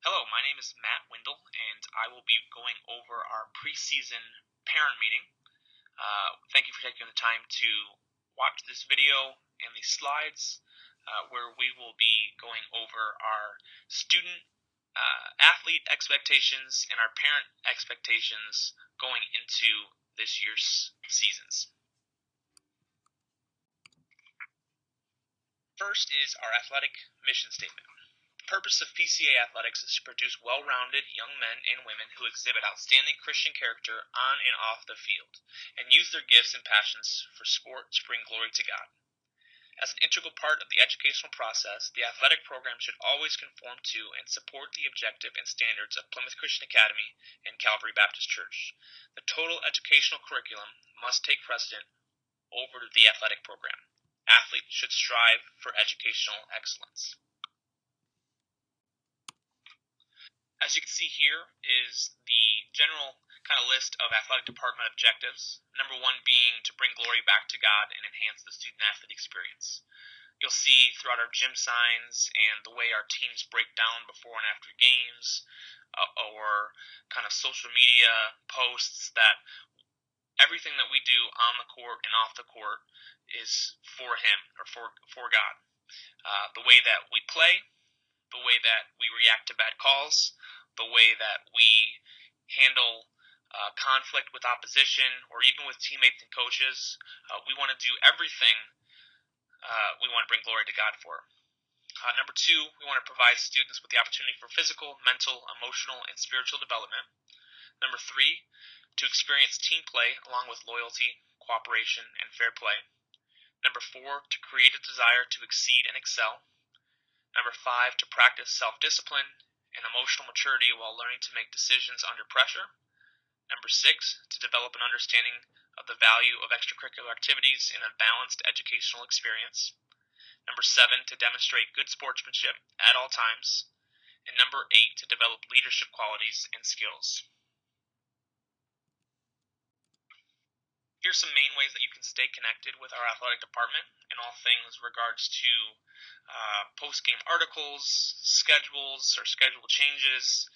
Hello, my name is Matt Windle, and I will be going over our preseason parent meeting. Thank you for taking the time to watch this video and these slides, where we will be going over our student athlete expectations and our parent expectations going into this year's seasons. First is our athletic mission statement. The purpose of PCA athletics is to produce well-rounded young men and women who exhibit outstanding Christian character on and off the field, and use their gifts and passions for sport to bring glory to God. As an integral part of the educational process, the athletic program should always conform to and support the objective and standards of Plymouth Christian Academy and Calvary Baptist Church. The total educational curriculum must take precedent over the athletic program. Athletes should strive for educational excellence. As you can see here is the general kind of list of athletic department objectives. Number one being to bring glory back to God and enhance the student-athlete experience. You'll see throughout our gym signs and the way our teams break down before and after games, or kind of social media posts, that everything that we do on the court and off the court is for Him, or for God. The way that we play, the way that we react to bad calls, the way that we handle conflict with opposition, or even with teammates and coaches. We want to do everything we want to bring glory to God for. Number two, we want to provide students with the opportunity for physical, mental, emotional, and spiritual development. Number three, to experience team play along with loyalty, cooperation, and fair play. Number four, to create a desire to exceed and excel. Number five, to practice self-discipline and emotional maturity while learning to make decisions under pressure. Number six, to develop an understanding of the value of extracurricular activities in a balanced educational experience. Number seven, to demonstrate good sportsmanship at all times. And number eight, to develop leadership qualities and skills. Here's some main ways that you can stay connected with our athletic department in all things regards to post-game articles, schedules or schedule changes,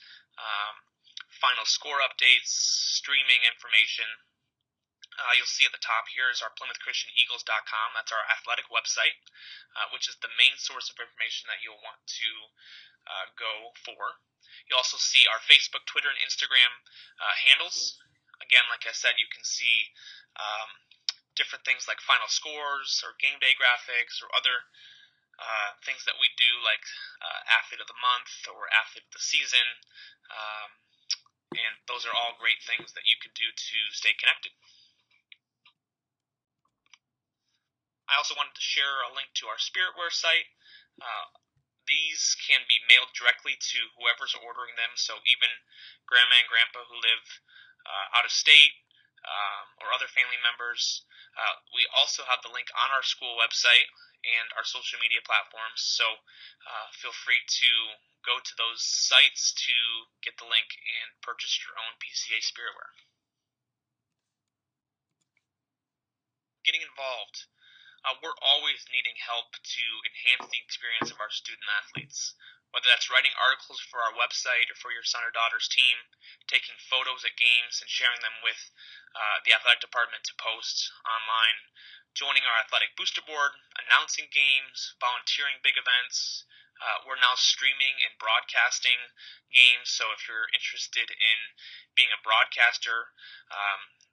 final score updates, streaming information. You'll see at the top here is our PlymouthChristianEagles.com. That's our athletic website, which is the main source of information that you'll want to go for. You'll also see our Facebook, Twitter, and Instagram handles. Again, like I said, you can see different things like final scores or game day graphics or other things that we do, like Athlete of the Month or Athlete of the Season. And those are all great things that you can do to stay connected. I also wanted to share a link to our Spiritware site. These can be mailed directly to whoever's ordering them, so even grandma and grandpa who live out of state, or other family members. We also have the link on our school website and our social media platforms, so feel free to go to those sites to get the link and purchase your own PCA Spiritware. Getting involved. We're always needing help to enhance the experience of our student athletes. Whether that's writing articles for our website or for your son or daughter's team, taking photos at games and sharing them with the athletic department to post online, joining our athletic booster board, announcing games, volunteering big events. We're now streaming and broadcasting games, so if you're interested in being a broadcaster,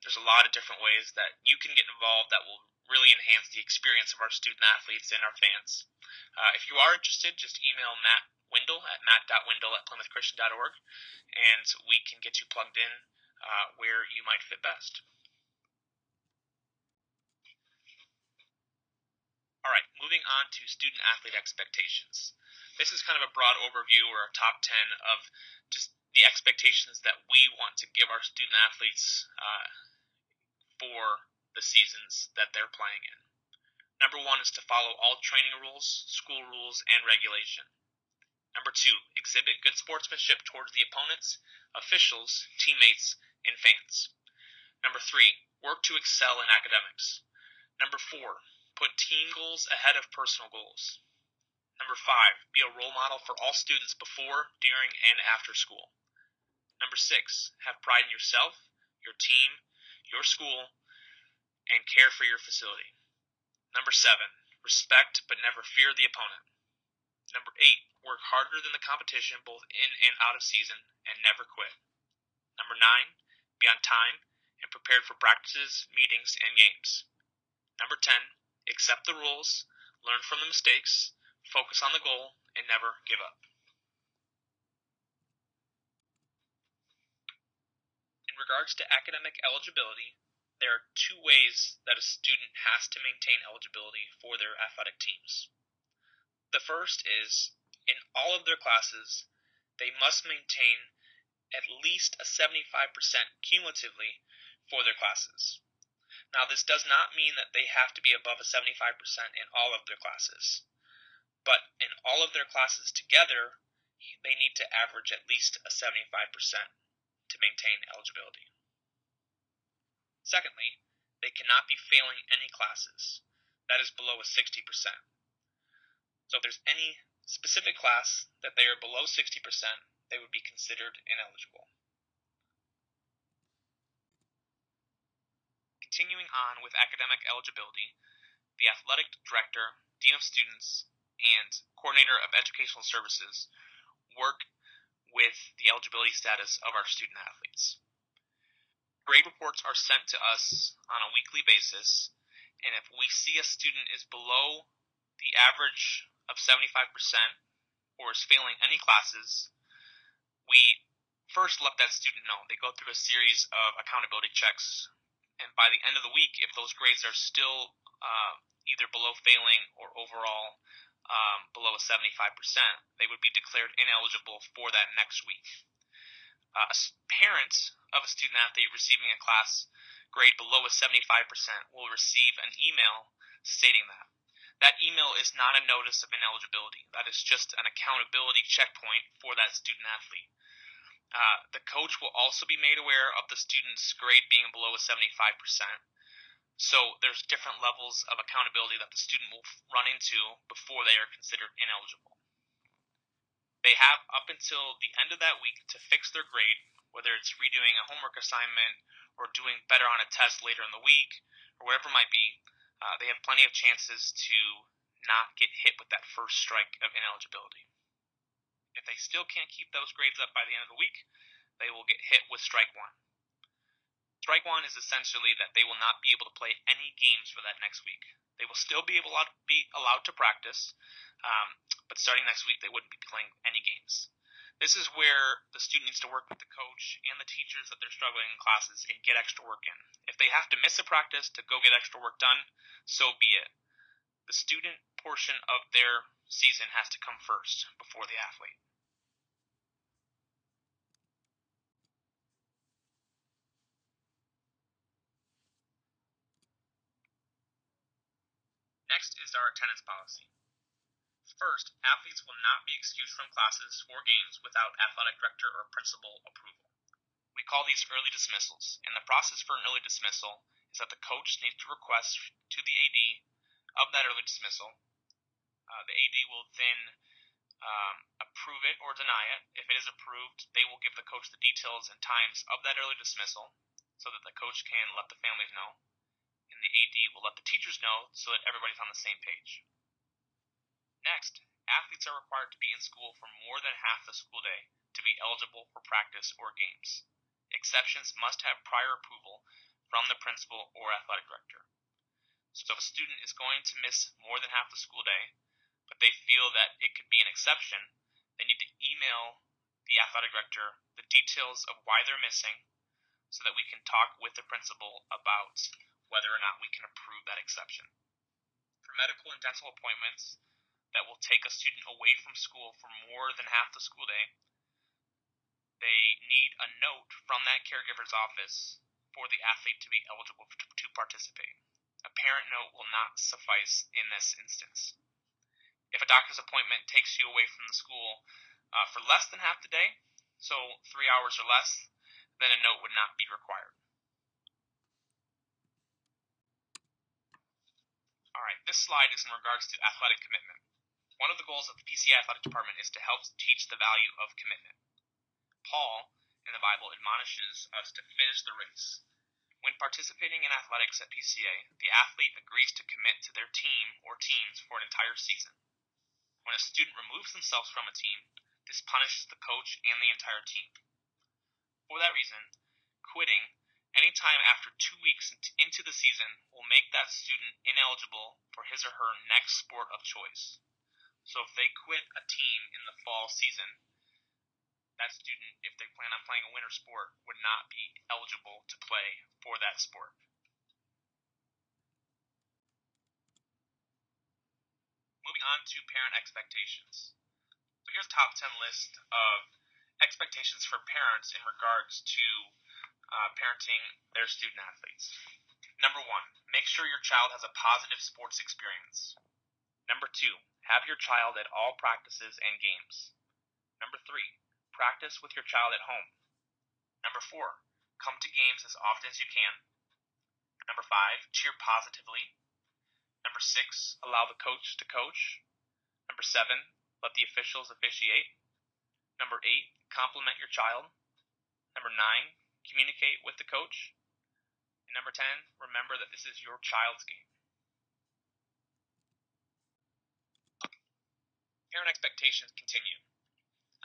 there's a lot of different ways that you can get involved that will really enhance the experience of our student athletes and our fans. If you are interested, just email Matt Windle at matt.windle@plymouthchristian.org, and we can get you plugged in where you might fit best. All right, moving on to student athlete expectations. This is kind of a broad overview or a top 10 of just the expectations that we want to give our student athletes for the seasons that they're playing in. Number one is to follow all training rules, school rules, and regulation. Number two, exhibit good sportsmanship towards the opponents, officials, teammates, and fans. Number three, work to excel in academics. Number four, put team goals ahead of personal goals. Number 5, be a role model for all students before, during, and after school. Number 6, have pride in yourself, your team, your school, and care for your facility. Number 7, respect but never fear the opponent. Number 8, work harder than the competition both in and out of season and never quit. Number 9, be on time and prepared for practices, meetings, and games. Number 10, accept the rules, learn from the mistakes, focus on the goal, and never give up. In regards to academic eligibility, there are 2 ways that a student has to maintain eligibility for their athletic teams. The first is, in all of their classes, they must maintain at least a 75% cumulatively for their classes. Now, this does not mean that they have to be above a 75% in all of their classes, but in all of their classes together, they need to average at least a 75% to maintain eligibility. Secondly, they cannot be failing any classes. That is below a 60%. So if there's any specific class that they are below 60%, they would be considered ineligible. Continuing on with academic eligibility, the athletic director, dean of students, and coordinator of educational services work with the eligibility status of our student athletes. Grade reports are sent to us on a weekly basis, and if we see a student is below the average of 75% or is failing any classes, we first let that student know. They go through a series of accountability checks, and by the end of the week, if those grades are still either below failing or overall below a 75%, they would be declared ineligible for that next week. A parent of a student athlete receiving a class grade below a 75% will receive an email stating that. That email is not a notice of ineligibility. That is just an accountability checkpoint for that student athlete. The coach will also be made aware of the student's grade being below a 75%. So there's different levels of accountability that the student will run into before they are considered ineligible. They have up until the end of that week to fix their grade, whether it's redoing a homework assignment or doing better on a test later in the week or whatever it might be. They have plenty of chances to not get hit with that first strike of ineligibility. If they still can't keep those grades up by the end of the week, they will get hit with strike 1. Strike 1 is essentially that they will not be able to play any games for that next week. They will still be allowed to practice, but starting next week they wouldn't be playing any games. This is where the student needs to work with the coach and the teachers that they're struggling in classes and get extra work in. If they have to miss a practice to go get extra work done, so be it. The student portion of their season has to come first before the athlete. Next is our attendance policy. First, athletes will not be excused from classes or games without athletic director or principal approval. We call these early dismissals, and the process for an early dismissal is that the coach needs to request to the AD of that early dismissal. The AD will then approve it or deny it. If it is approved, they will give the coach the details and times of that early dismissal so that the coach can let the families know, and the AD will let the teachers know so that everybody's on the same page. Next, athletes are required to be in school for more than half the school day to be eligible for practice or games. Exceptions must have prior approval from the principal or athletic director. So if a student is going to miss more than half the school day, but they feel that it could be an exception, they need to email the athletic director the details of why they're missing so that we can talk with the principal about whether or not we can approve that exception. For medical and dental appointments that will take a student away from school for more than half the school day, they need a note from that caregiver's office for the athlete to be eligible to participate. A parent note will not suffice in this instance. If a doctor's appointment takes you away from the school for less than half the day, so 3 hours or less, then a note would not be required. Alright, this slide is in regards to athletic commitment. One of the goals of the PCA athletic department is to help teach the value of commitment. Paul, in the Bible, admonishes us to finish the race. When participating in athletics at PCA, the athlete agrees to commit to their team or teams for an entire season. When a student removes themselves from a team, this punishes the coach and the entire team. For that reason, quitting any time after 2 weeks into the season will make that student ineligible for his or her next sport of choice. So if they quit a team in the fall season, that student, if they plan on playing a winter sport, would not be eligible to play for that sport. Moving on to parent expectations. So here's a top 10 list of expectations for parents in regards to parenting their student athletes. Number 1, make sure your child has a positive sports experience. Number 2, have your child at all practices and games. Number 3, practice with your child at home. Number 4, come to games as often as you can. Number 5, cheer positively. Number 6, allow the coach to coach. Number 7, let the officials officiate. Number 8, compliment your child. Number 9, communicate with the coach. And number 10, remember that this is your child's game. Parent expectations continue.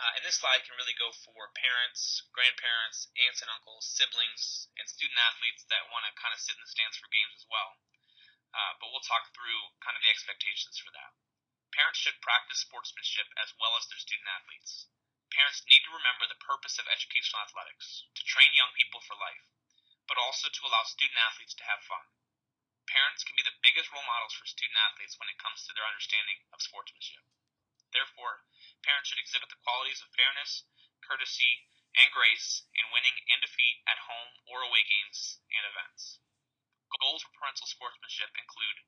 And this slide can really go for parents, grandparents, aunts and uncles, siblings, and student athletes that want to kind of sit in the stands for games as well. But we'll talk through kind of the expectations for that. Parents should practice sportsmanship as well as their student athletes. Parents need to remember the purpose of educational athletics, to train young people for life, but also to allow student athletes to have fun. Parents can be the biggest role models for student athletes when it comes to their understanding of sportsmanship. Therefore, parents should exhibit the qualities of fairness, courtesy, and grace in winning and defeat at home or away games and events. Goals for parental sportsmanship include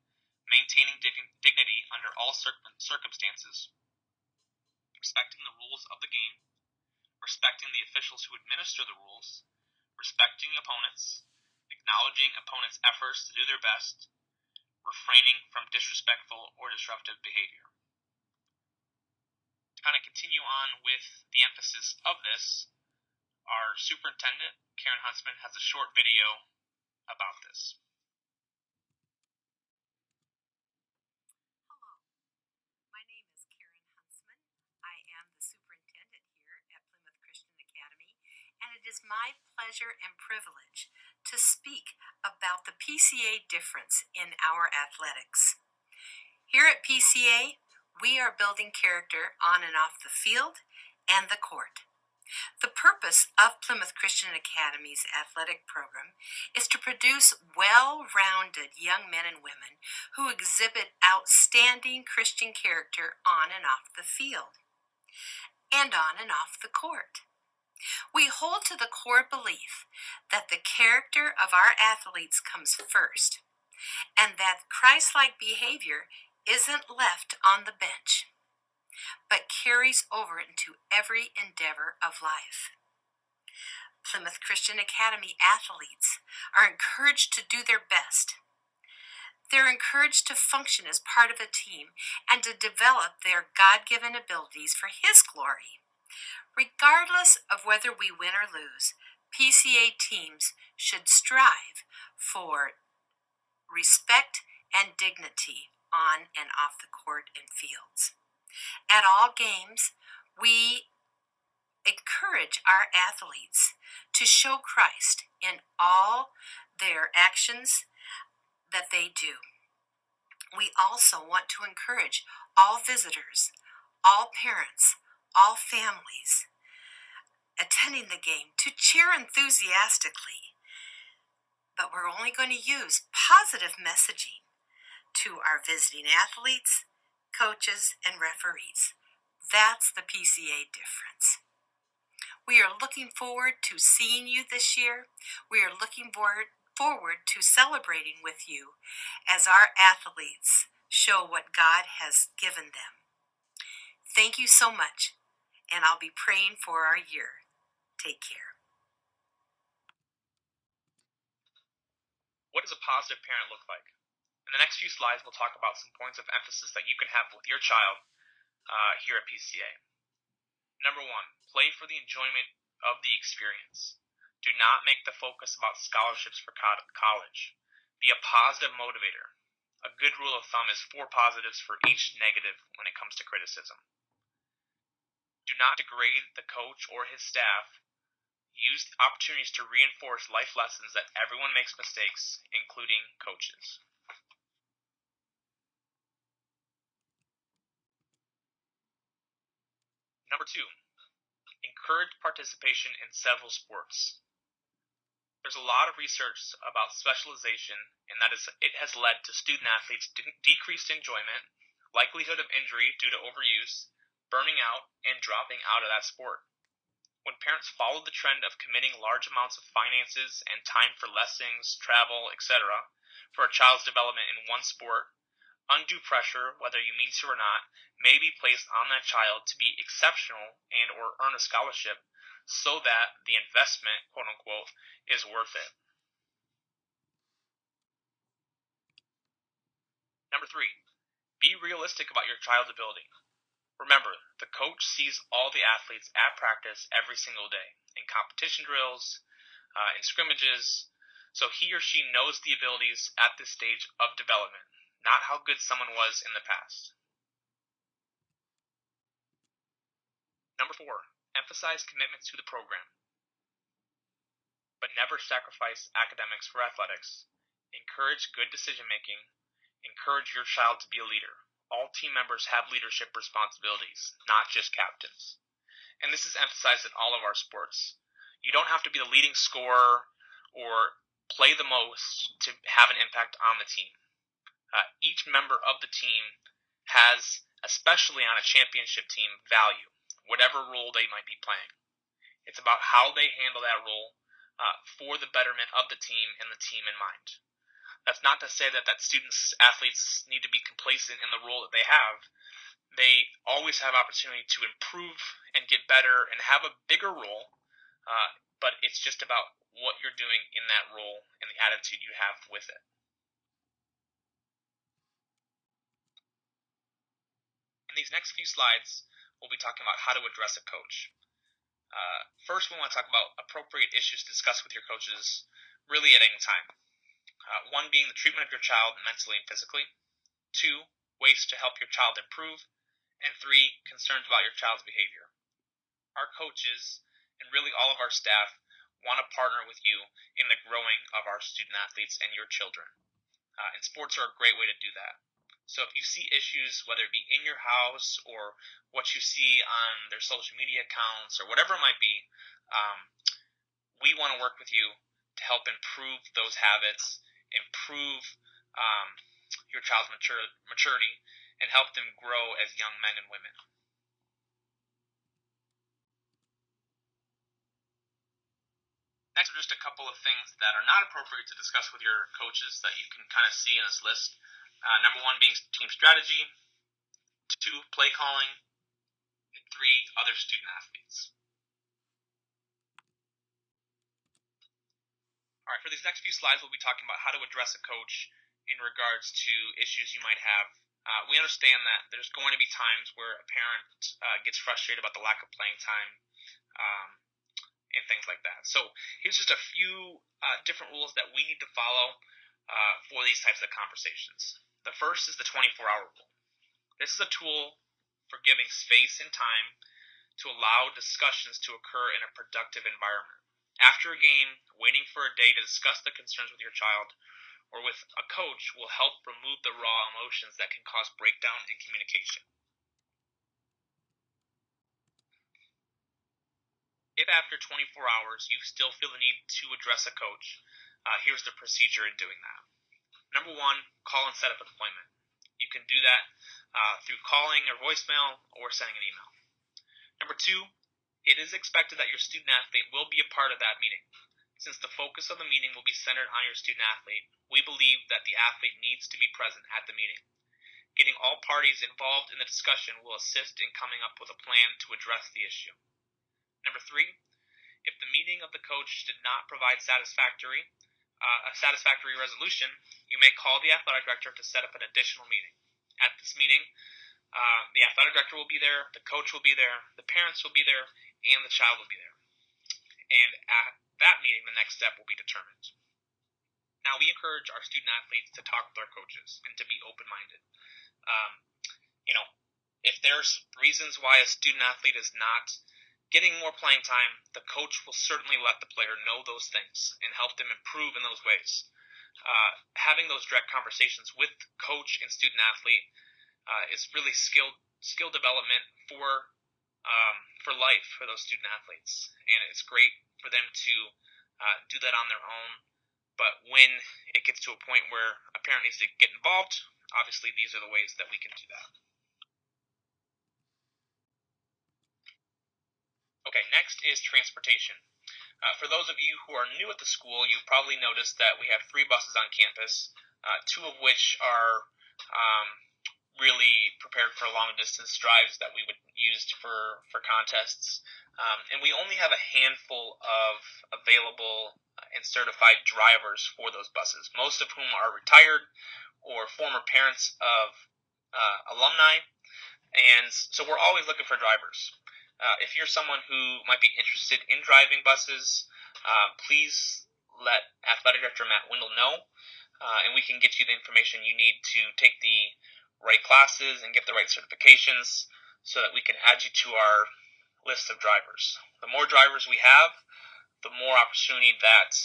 maintaining dignity under all circumstances, respecting the rules of the game, respecting the officials who administer the rules, respecting opponents, acknowledging opponents' efforts to do their best, refraining from disrespectful or disruptive behavior. To kind of continue on with the emphasis of this, our superintendent, Karen Huntsman, has a short video about this. Hello, my name is Karen Huntsman. I am the superintendent here at Plymouth Christian Academy, and it is my pleasure and privilege to speak about the PCA difference in our athletics. Here at PCA, we are building character on and off the field and the court. The purpose of Plymouth Christian Academy's athletic program is to produce well-rounded young men and women who exhibit outstanding Christian character on and off the field and on and off the court. We hold to the core belief that the character of our athletes comes first and that Christ-like behavior isn't left on the bench, but carries over into every endeavor of life. Plymouth Christian Academy athletes are encouraged to do their best. They're encouraged to function as part of a team and to develop their God-given abilities for His glory. Regardless of whether we win or lose, PCA teams should strive for respect and dignity on and off the court and fields. At all games, we encourage our athletes to show Christ in all their actions that they do. We also want to encourage all visitors, all parents, all families attending the game to cheer enthusiastically. But we're only going to use positive messaging to our visiting athletes, coaches, and referees. That's the PCA difference. We are looking forward to seeing you this year. We are looking forward to celebrating with you as our athletes show what God has given them. Thank you so much, and I'll be praying for our year. Take care. What does a positive parent look like? In the next few slides, we'll talk about some points of emphasis that you can have with your child here at PCA. Number one, play for the enjoyment of the experience. Do not make the focus about scholarships for college. Be a positive motivator. A good rule of thumb is 4 positives for each negative when it comes to criticism. Do not degrade the coach or his staff. Use opportunities to reinforce life lessons that everyone makes mistakes, including coaches. Number 2, encourage participation in several sports. There's a lot of research about specialization, and it has led to student athletes' decreased enjoyment, likelihood of injury due to overuse, burning out, and dropping out of that sport. When parents follow the trend of committing large amounts of finances and time for lessons, travel, etc., for a child's development in one sport, undue pressure, whether you mean to or not, may be placed on that child to be exceptional and or earn a scholarship so that the investment, quote unquote, is worth it. Number 3, be realistic about your child's ability. Remember, the coach sees all the athletes at practice every single day, in competition drills, in scrimmages, so he or she knows the abilities at this stage of development, not how good someone was in the past. Number 4, emphasize commitment to the program, but never sacrifice academics for athletics. Encourage good decision making. Encourage your child to be a leader. All team members have leadership responsibilities, not just captains. And this is emphasized in all of our sports. You don't have to be the leading scorer or play the most to have an impact on the team. Each member of the team has, especially on a championship team, value, whatever role they might be playing. It's about how they handle that role for the betterment of the team and the team in mind. That's not to say that athletes need to be complacent in the role that they have. They always have opportunity to improve and get better and have a bigger role, but it's just about what you're doing in that role and the attitude you have with it. In these next few slides, we'll be talking about how to address a coach. First, we want to talk about appropriate issues to discuss with your coaches really at any time. 1 being the treatment of your child mentally and physically. 2, ways to help your child improve. And 3, concerns about your child's behavior. Our coaches, and really all of our staff, want to partner with you in the growing of our student athletes and your children. And sports are a great way to do that. So if you see issues, whether it be in your house or what you see on their social media accounts or whatever it might be, we want to work with you to help improve those habits, improve your child's maturity, and help them grow as young men and women. Next are just a couple of things that are not appropriate to discuss with your coaches that you can kind of see in this list. Number 1 being team strategy. 2, play calling. And 3, other student athletes. All right, for these next few slides, we'll be talking about how to address a coach in regards to issues you might have. We understand that there's going to be times where a parent gets frustrated about the lack of playing time and things like that. So here's just a few different rules that we need to follow for these types of conversations. The first is the 24-hour rule. This is a tool for giving space and time to allow discussions to occur in a productive environment. After a game, waiting for a day to discuss the concerns with your child or with a coach will help remove the raw emotions that can cause breakdown in communication. If after 24 hours you still feel the need to address a coach, here's the procedure in doing that. Number 1, call and set up an appointment. You can do that through calling or voicemail or sending an email. Number 2, it is expected that your student athlete will be a part of that meeting. Since the focus of the meeting will be centered on your student athlete, we believe that the athlete needs to be present at the meeting. Getting all parties involved in the discussion will assist in coming up with a plan to address the issue. Number 3, if the meeting of the coach did not provide a satisfactory resolution, you may call the athletic director to set up an additional meeting. At this meeting, The athletic director will be there, the coach will be there, the parents will be there, and the child will be there. And at that meeting, the next step will be determined. Now, we encourage our student athletes to talk with our coaches and to be open-minded. If there's reasons why a student athlete is not getting more playing time, the coach will certainly let the player know those things and help them improve in those ways. Having those direct conversations with coach and student athlete is really skill development for life for those student athletes, and it's great for them to do that on their own. But when it gets to a point where a parent needs to get involved, obviously these are the ways that we can do that. Okay, next is transportation. For those of you who are new at the school, you've probably noticed that we have 3 buses on campus, 2 of which are really prepared for long-distance drives that we would use for contests. And we only have a handful of available and certified drivers for those buses, most of whom are retired or former parents of alumni. And so we're always looking for drivers. If you're someone who might be interested in driving buses, please let Athletic Director Matt Windle know, and we can get you the information you need to take the right classes and get the right certifications so that we can add you to our list of drivers. The more drivers we have, the more opportunity that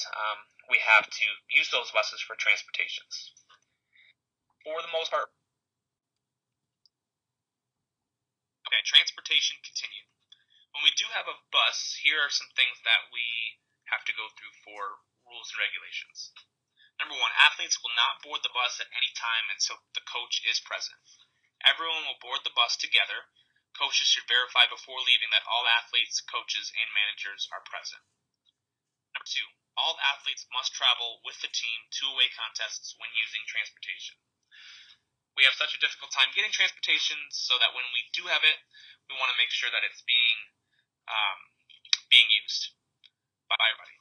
we have to use those buses for transportations. For the most part, okay, transportation continued. When we do have a bus, here are some things that we have to go through for rules and regulations. Number 1, athletes will not board the bus at any time until the coach is present. Everyone will board the bus together. Coaches should verify before leaving that all athletes, coaches, and managers are present. Number 2, all athletes must travel with the team to away contests when using transportation. We have such a difficult time getting transportation, so that when we do have it, we want to make sure that it's being used by everybody.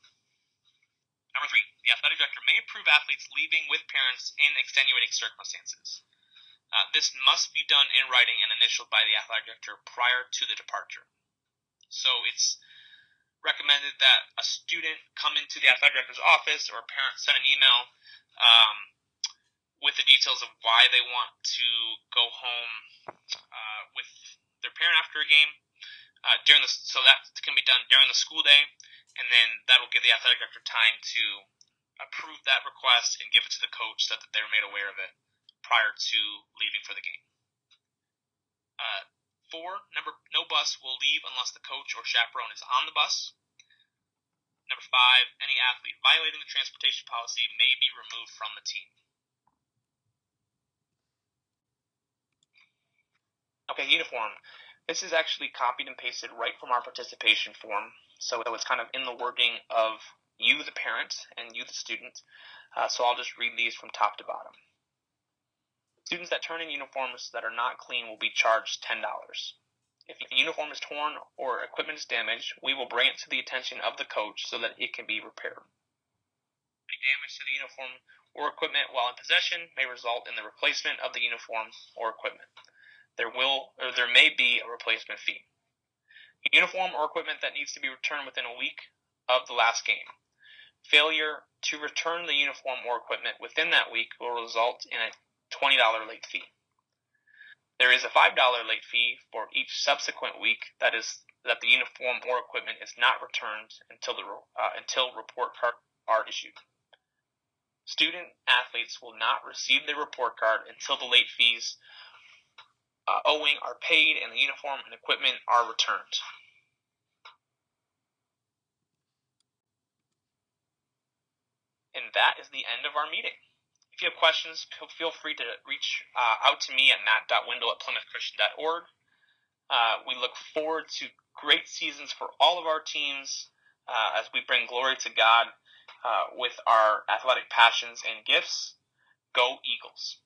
Number 3, the athletic director may approve athletes leaving with parents in extenuating circumstances. This must be done in writing and initialed by the athletic director prior to the departure. So it's recommended that a student come into the athletic director's office or a parent send an email with the details of why they want to go home with their parent after a game. So that can be done during the school day, and then that will give the athletic director time to approve that request and give it to the coach so that they're made aware of it prior to leaving for the game. 4, no bus will leave unless the coach or chaperone is on the bus. Number 5, any athlete violating the transportation policy may be removed from the team. Okay, uniform. This is actually copied and pasted right from our participation form, so it's kind of in the wording of you, the parent, and you, the student. So I'll just read these from top to bottom. Students that turn in uniforms that are not clean will be charged $10. If the uniform is torn or equipment is damaged, we will bring it to the attention of the coach so that it can be repaired. Any damage to the uniform or equipment while in possession may result in the replacement of the uniform or equipment. There may be a replacement fee. Uniform or equipment that needs to be returned within a week of the last game. Failure to return the uniform or equipment within that week will result in a $20 late fee. There is a $5 late fee for each subsequent week that the uniform or equipment is not returned until report cards are issued. Student athletes will not receive their report card until the late fees owing are paid and the uniform and equipment are returned. And that is the end of our meeting. If you have questions, feel free to reach out to me at matt.windle@plymouthchristian.org. We look forward to great seasons for all of our teams as we bring glory to God with our athletic passions and gifts. Go Eagles!